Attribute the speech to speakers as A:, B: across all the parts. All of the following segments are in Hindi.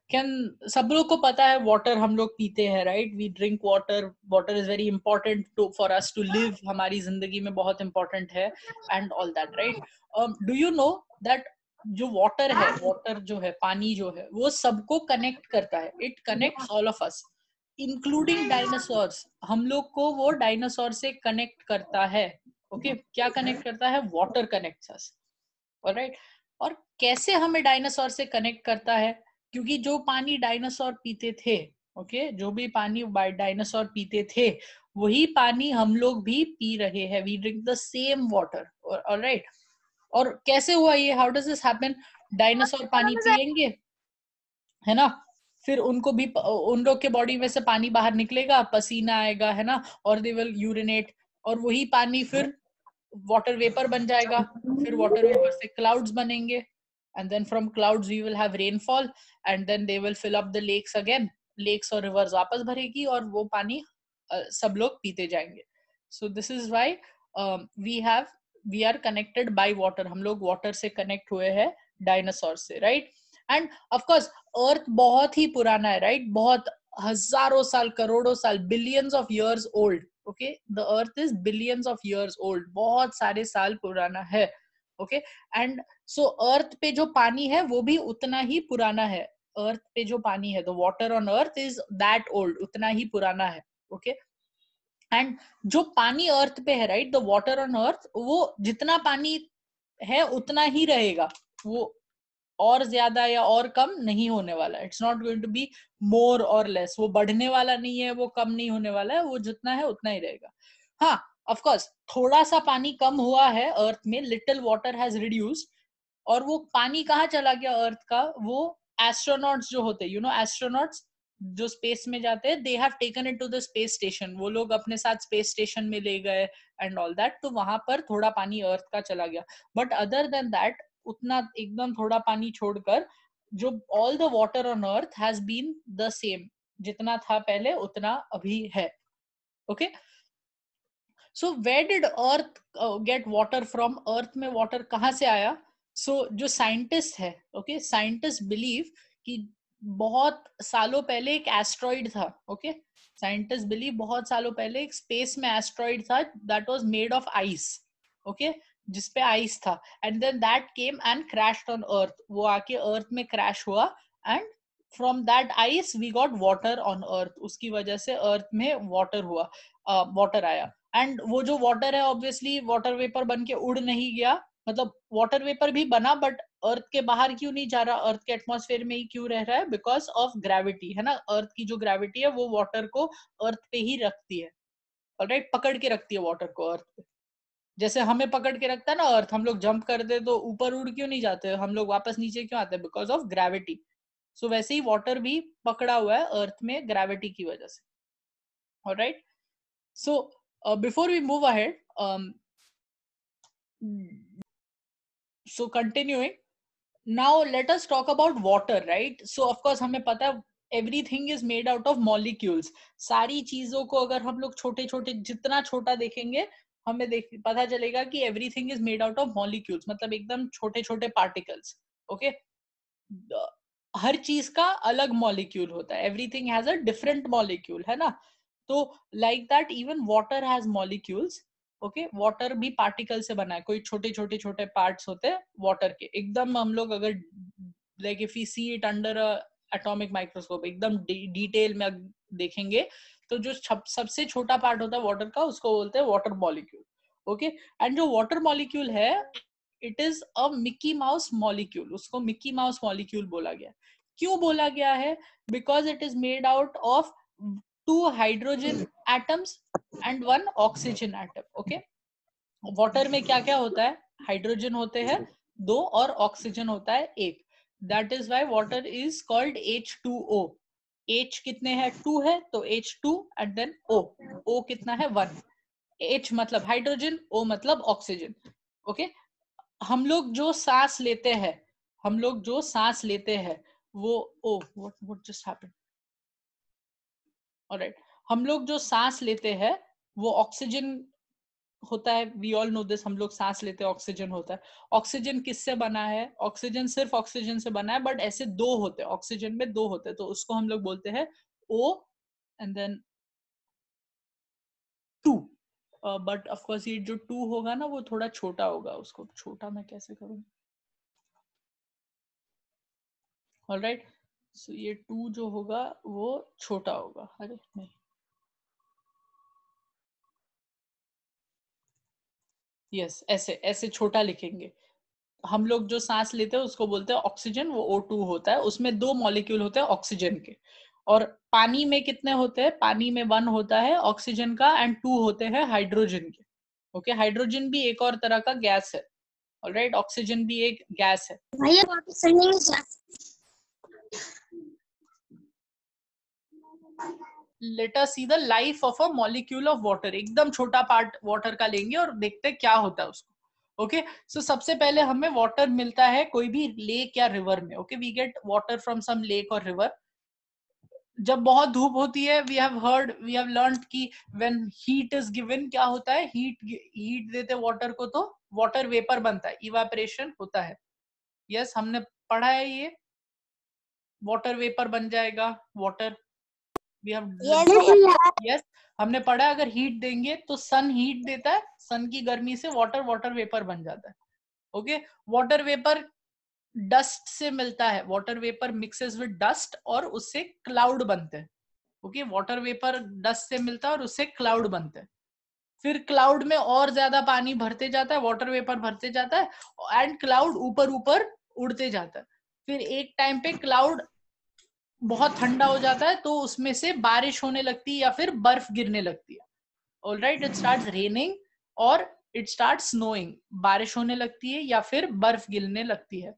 A: कैन सब लोग को पता है वाटर हम लोग पीते हैं, right? We drink water, water is very important to for us to live, हमारी जिंदगी में बहुत इंपॉर्टेंट है and all that, right? Do you know that जो वाटर है, वाटर जो है, पानी जो है, वो सबको कनेक्ट करता है, it connects all of us including dinosaurs. हम लोग को वो डायनासोर से कनेक्ट करता है। ओके क्या कनेक्ट करता है? वाटर कनेक्ट्स अस, ऑलराइट? और कैसे हमें डायनासोर से कनेक्ट करता है? क्योंकि जो पानी डायनासोर पीते थे, ओके जो भी पानी डायनासोर पीते थे, वही पानी हम लोग भी पी रहे हैं। We drink the same water, alright? और कैसे हुआ ये? How does this happen? Dinosaur पानी पिएंगे, है ना, फिर उनको भी उन लोग के बॉडी में से पानी बाहर निकलेगा, पसीना आएगा, है ना, और दे विल यूरिनेट, और वही पानी फिर वाटर वेपर बन जाएगा, फिर वाटर वेपर से क्लाउड्स बनेंगे, and then from clouds we will have rainfall, and then they will fill up the lakes again, lakes और rivers वापस भरेगी, और वो पानी सब लोग पीते जाएंगे। so this is why we are connected by water, हम लोग वाटर से कनेक्ट हुए हैं डायनासोर से, राइट? एंड ऑफ कोर्स अर्थ बहुत ही पुराना है, राइट? बहुत हजारों साल, करोड़ों साल, billions of years old. Okay the earth is billions of years old, बहुत सारे साल पुराना है। ओके एंड सो अर्थ पे जो पानी है वो भी उतना ही पुराना है। अर्थ पे जो पानी है, the water on earth is that old, उतना ही पुराना है। ओके एंड जो पानी अर्थ पे है, right, the water on earth, वो जितना पानी है उतना ही रहेगा, वो और ज्यादा या और कम नहीं होने वाला। It's not going to be more और लेस, वो बढ़ने वाला नहीं है, वो कम नहीं होने वाला है, वो जितना है उतना ही रहेगा। हाँ ऑफ कोर्स थोड़ा सा पानी कम हुआ है अर्थ में, लिटिल वाटर हैज रिड्यूस्ड, और वो पानी कहाँ चला गया अर्थ का? वो एस्ट्रोनॉट्स जो होते हैं, यू नो एस्ट्रोनॉट्स जो स्पेस में जाते हैं, they have taken it to the space station, वो लोग अपने साथ स्पेस स्टेशन में ले गए एंड ऑल दैट, तो वहां पर थोड़ा पानी अर्थ का चला गया। बट अदर देन दैट, उतना एकदम थोड़ा पानी छोड़कर, जो all the water on earth has been the same, जितना था पहले उतना अभी है। Okay so where did earth get water from? Earth में वाटर कहाँ से आया? जो साइंटिस्ट है, ओके साइंटिस्ट बिलीव कि बहुत सालों पहले एक एस्ट्रॉइड था। ओके साइंटिस्ट बिलीव बहुत सालों पहले एक स्पेस में एस्ट्रॉइड था that was made of ice. Okay जिसपे आइस था, and then that came and crashed on earth, वो आके अर्थ में क्रैश हुआ, and from that ice we got water on earth, उसकी वजह से अर्थ में वाटर हुआ, वाटर आया। एंड वो जो वाटर है ऑब्वियसली वाटर वेपर बन के उड़ नहीं गया, मतलब वाटर वेपर भी बना, बट अर्थ के बाहर क्यों नहीं जा रहा, अर्थ के एटमॉस्फेयर में ही क्यों रह रहा है? बिकॉज ऑफ ग्रेविटी, है ना, अर्थ की जो ग्रेविटी है वो वाटर को अर्थ पे ही रखती है, ऑलराइट, पकड़ के रखती है वाटर को अर्थ पे। जैसे हमें पकड़ के रखता है ना अर्थ, हम लोग जंप करते तो ऊपर उड़ क्यों नहीं जाते, हम लोग वापस नीचे क्यों आते हैं? Because of gravity. सो वैसे ही वाटर भी पकड़ा हुआ है अर्थ में ग्रेविटी की वजह से, alright? So before we move ahead, so continuing, now let us talk about water, right? So of course हमें पता है everything is made out of molecules, सारी चीजों को अगर हम लोग छोटे छोटे, जितना छोटा देखेंगे हमें पता चलेगा कि everything is made out of molecules, मतलब एकदम छोटे छोटे particles। okay हर चीज का अलग मॉलिक्यूल होता है, everything has a different molecule, है ना? तो like that even water has molecules. Okay water भी पार्टिकल से बना है, कोई छोटे छोटे छोटे पार्ट्स होते हैं वाटर के, एकदम हम लोग अगर like if we see it under atomic microscope, एकदम डिटेल में देखेंगे, तो जो सबसे छोटा पार्ट होता है वाटर का, उसको बोलते हैं वाटर मॉलिक्यूल। ओके एंड जो वाटर मॉलिक्यूल है, it is a Mickey mouse molecule, उसको मिकी माउस मॉलिक्यूल बोला गया। क्यों बोला गया है? Because it is made out of 2 hydrogen atoms and 1 oxygen atom. Okay water में क्या क्या होता है? हाइड्रोजन होते हैं 2 और ऑक्सीजन होता है 1। That is why water is called H2O। H कितने हैं? 2 है, तो H2 and then O। O कितना है? 1। H मतलब हाइड्रोजन, O मतलब ऑक्सीजन। ओके हम लोग जो सांस लेते हैं, हम लोग जो सांस लेते हैं वो oh what just happened, alright, हम लोग जो सांस लेते हैं वो ऑक्सीजन होता है, वी ऑल नो दिस, हम लोग सांस लेते हैं, ऑक्सीजन होता है। ऑक्सीजन किससे बना है? ऑक्सीजन सिर्फ ऑक्सीजन से बना है, बट ऐसे दो होते हैं, ऑक्सीजन में दो होते हैं, तो उसको हम लोग बोलते हैं O and then 2। But of course ये जो 2 होगा ना वो थोड़ा छोटा होगा, उसको छोटा मैं कैसे करूं? ऑलराइट, सो ये 2 जो होगा वो छोटा होगा। अरे नहीं, यस, ऐसे ऐसे छोटा लिखेंगे। हम लोग जो सांस लेते हैं उसको बोलते हैं ऑक्सीजन, वो O2 होता है, उसमें 2 मॉलिक्यूल होते हैं ऑक्सीजन के। और पानी में कितने होते हैं? पानी में 1 होता है ऑक्सीजन का एंड 2 होते हैं हाइड्रोजन के। ओके, हाइड्रोजन भी एक और तरह का गैस है। ऑलराइट, ऑक्सीजन भी एक गैस है।
B: भैया वापस सुनिए।
A: Let us see the life of a molecule of water. एकदम छोटा पार्ट वाटर का लेंगे और देखते हैं क्या होता है उसको। ओके, सो सबसे पहले हमें वाटर मिलता है कोई भी लेक या रिवर में। Okay, we get water from some lake और रिवर। जब बहुत धूप होती है, वी हैव लर्नड कि व्हेन हीट इज गिवन, क्या होता है? हीट देते वाटर को तो वाटर वेपर बनता है, इवापोरेशन होता है। यस, हमने पढ़ा है ये, वाटर वेपर बन जाएगा वाटर। वी हैव, यस, हमने पढ़ा है अगर हीट देंगे तो सन हीट देता है, सन की गर्मी से वाटर वाटर वेपर बन जाता है। ओके, वाटर वेपर डस्ट से मिलता है, water vapour mixes with dust और उससे क्लाउड बनते हैं। ओके, वाटर वेपर डस्ट से मिलता है और उससे क्लाउड बनते हैं। फिर क्लाउड में और ज्यादा पानी भरते जाता है, वाटर वेपर भरते जाता है एंड क्लाउड ऊपर ऊपर उड़ते जाता है। फिर एक टाइम पे क्लाउड बहुत ठंडा हो जाता है तो उसमें से बारिश होने लगती है या फिर बर्फ गिरने लगती है। ऑलराइट, इट स्टार्ट्स रेनिंग और इट स्टार्ट्स स्नोइंग, बारिश होने लगती है या फिर बर्फ गिरने लगती है।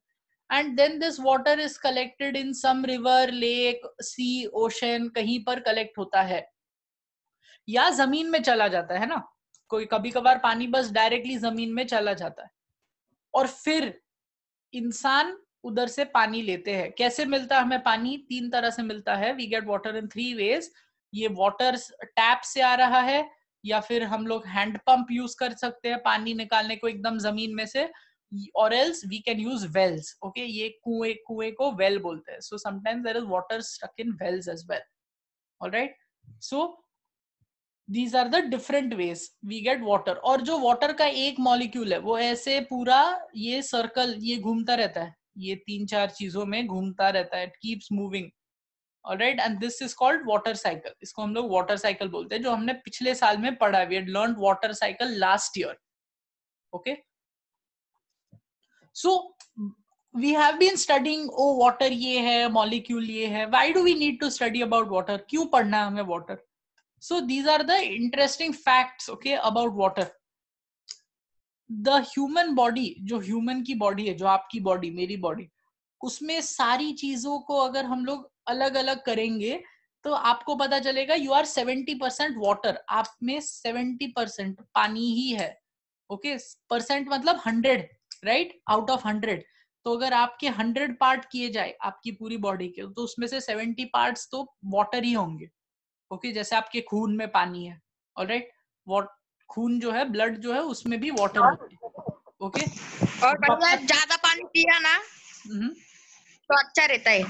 A: And then this water is collected in some river, lake, sea, ocean, कहीं पर कलेक्ट होता है या जमीन में चला जाता है ना। कोई कभी कभार पानी बस डायरेक्टली जमीन में चला जाता है। और फिर इंसान उधर से पानी लेते हैं। कैसे मिलता है हमें पानी? 3 तरह से मिलता है। We get water in 3 ways. ये वाटर टैप से आ रहा है, या फिर हम लोग हैंड पंप यूज कर सकते हैं पानी निकालने को एकदम जमीन में से, और else we can use wells. Okay, ये कुएं, कुएं को वेल बोलते हैं। So sometimes there is water stuck in wells as well. Alright, so these are the different ways we get water। और जो वाटर का एक मॉलिक्यूल है वो ऐसे पूरा ये सर्कल ये घूमता रहता है, ये 3-4 चीजों में घूमता रहता है, it keeps moving. Alright, and this is called water cycle. इसको हम लोग वाटर साइकिल बोलते हैं, जो हमने पिछले साल में पढ़ा। We had learned water cycle last year. Okay, so we have been studying, O water ये है, मॉलिक्यूल ये है। why do we need to study about water? क्यों पढ़ना है हमें water? So these are the interesting facts, okay, about water। The human body, जो ह्यूमन की बॉडी है, जो आपकी बॉडी, मेरी बॉडी, उसमें सारी चीजों को अगर हम लोग अलग अलग करेंगे तो आपको पता चलेगा यू आर 70% वाटर। आप में 70% पानी ही है। ओके, परसेंट मतलब 100, राइट, आउट ऑफ 100। तो अगर आपके 100 पार्ट किए जाए आपकी पूरी बॉडी के, तो उसमें से 70 पार्ट्स तो वाटर ही होंगे। ओके, जैसे आपके खून में पानी है, ऑलराइट, खून जो है, ब्लड जो है, उसमें भी वाटर होता है। ओके,
B: और भैया ज्यादा पानी पिया ना तो अच्छा रहता है।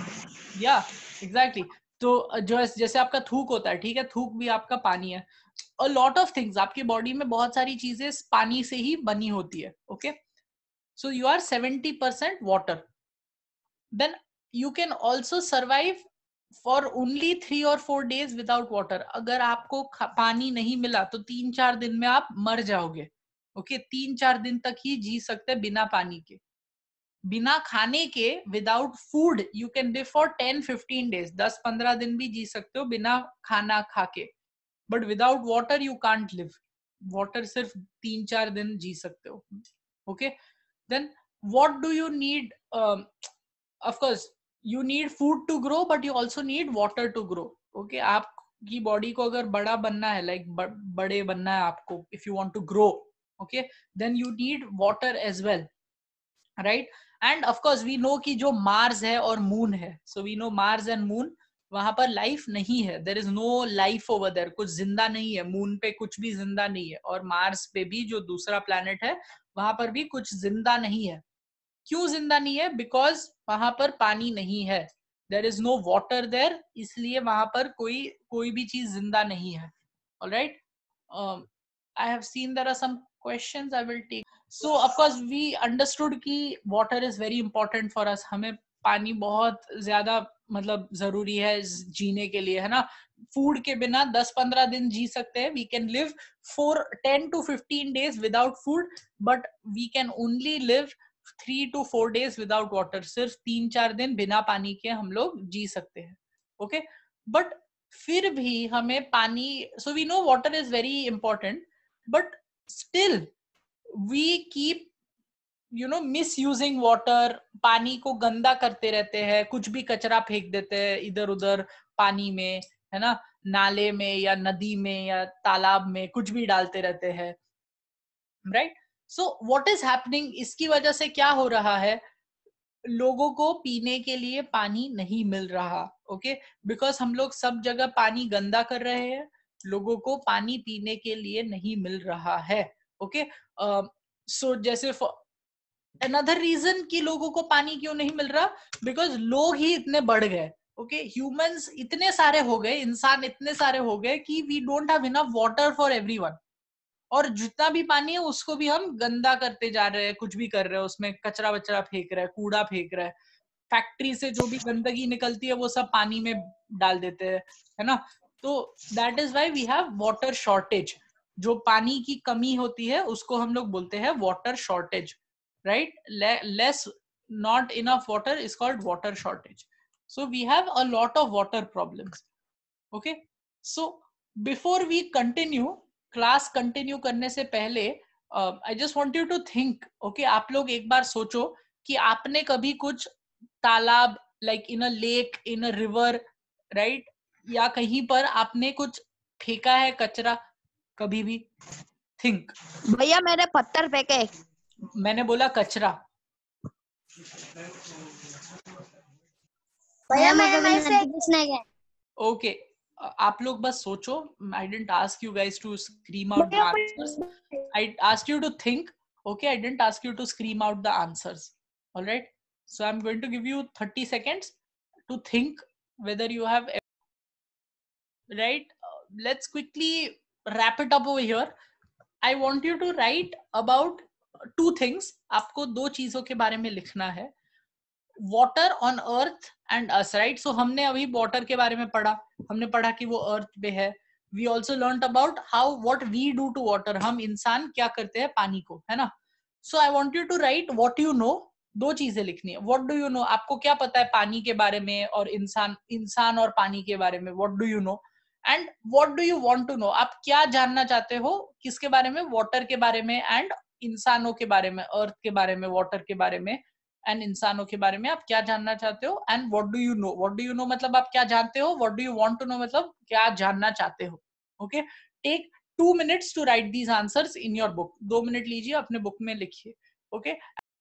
A: या एग्जैक्टली। तो जो जैसे आपका थूक होता है, ठीक है, थूक भी आपका पानी है। अ लॉट ऑफ थिंग्स, आपकी बॉडी में बहुत सारी चीजें पानी से ही बनी होती है। Okay, so you are 70% water. then you can also survive for only 3 or 4 days without water। अगर आपको पानी नहीं मिला तो 3-4 दिन में आप मर जाओगे। ओके, 3-4 दिन तक ही जी सकते बिना पानी के, बिना खाने के। Without food you can live for 10-15 days, 10-15 दिन भी जी सकते हो बिना खाना खा के। But without water you can't live. Water सिर्फ 3-4 दिन जी सकते हो। Okay, then what do you need? of course you need food to grow, but you also need water to grow। okay, आपकी बॉडी को अगर बड़ा बनना है, लाइक बड़े बनना है आपको, if you want to grow, okay, then you need water as well, right? and of course we know कि जो मार्स है और मून है, so we know Mars and moon, वहां पर लाइफ नहीं है, there is no life over there, कुछ जिंदा नहीं है, मून पे कुछ भी जिंदा नहीं है, और मार्स पे भी जो दूसरा प्लैनेट है वहां पर भी कुछ जिंदा नहीं है। क्यों जिंदा नहीं है? बिकॉज वहां पर पानी नहीं है, there is no water there, इसलिए वहां पर कोई भी चीज जिंदा नहीं है। Alright, I have seen there are some questions, I will take. So of course we understood कि water is very important for us, हमें पानी बहुत ज्यादा मतलब जरूरी है जीने के लिए, है ना। फूड के बिना 10-15 दिन जी सकते हैं, we can live for 10 to 15 days without food, but we can only live 3 to 4 days without water, सिर्फ 3-4 दिन बिना पानी के हम लोग जी सकते हैं। ओके, बट फिर भी हमें पानी, so we know water is very important, but still we keep misusing water, पानी को गंदा करते रहते हैं, कुछ भी कचरा फेंक देते हैं इधर उधर पानी में, है ना, नाले में या नदी में या तालाब में कुछ भी डालते रहते हैं, right. So what is happening, इसकी वजह से क्या हो रहा है, लोगों को पीने के लिए पानी नहीं मिल रहा। ओके, बिकॉज हम लोग सब जगह पानी गंदा कर रहे हैं, लोगों को पानी पीने के लिए नहीं मिल रहा है। ओके, सो जैसे अनदर रीजन कि लोगों को पानी क्यों नहीं मिल रहा, बिकॉज लोग ही इतने बढ़ गए। ओके, ह्यूमंस इतने सारे हो गए, इंसान इतने सारे हो गए कि we don't have enough water for everyone, और जितना भी पानी है उसको भी हम गंदा करते जा रहे हैं, कुछ भी कर रहे हैं, उसमें कचरा वचरा फेंक रहे हैं, कूड़ा फेंक रहे हैं, फैक्ट्री से जो भी गंदगी निकलती है वो सब पानी में डाल देते हैं, है ना। तो that is why we have water shortage, जो पानी की कमी होती है उसको हम लोग बोलते हैं water shortage, right. Less, not enough water is called water shortage. So we have a lot of water problems. Okay, so before we continue, class continue करने से पहले I just want you to think, okay, आप लोग एक बार सोचो कि आपने कभी कुछ तालाब, like in a lake, in a river, right, या कहीं पर आपने कुछ फेंका है कचरा कभी भी? थिंक।
B: भैया मैंने पत्थर फेंके।
A: मैंने बोला कचरा।
B: भैया मैं फेंक।
A: ओके, आप लोग बस सोचो, I didn't ask you guys to scream out the answers, I asked you to think. Okay, I didn't ask you to scream out the answers. All right, so I'm going to give you 30 seconds to think whether you have, right. Let's quickly wrap it up over here. I want you to write about two things. आपको दो चीजों के बारे में लिखना है, water on earth and us, right. So हमने अभी वाटर के बारे में पढ़ा, हमने पढ़ा कि वो अर्थ पे है। We also learn about how what we do to water, हम इंसान क्या करते हैं पानी को, है ना। So I want you to write what you know, दो चीजें लिखनी है। व्हाट डू यू नो, आपको क्या पता है पानी के बारे में, और इंसान और पानी के बारे में, what do you know. And what do you want to know, आप क्या जानना चाहते हो, किसके बारे में, वाटर के बारे में एंड इंसानों के बारे में, अर्थ के बारे में, वाटर के बारे में एंड इंसानों के बारे में आप क्या जानना चाहते हो। And what do you know, what do you know मतलब आप क्या जानते हो, what do you want to know मतलब क्या जानना चाहते हो। Okay, take 2 minutes to write these answers in your book. 2 minute लीजिए, अपने बुक में लिखिए। ओके,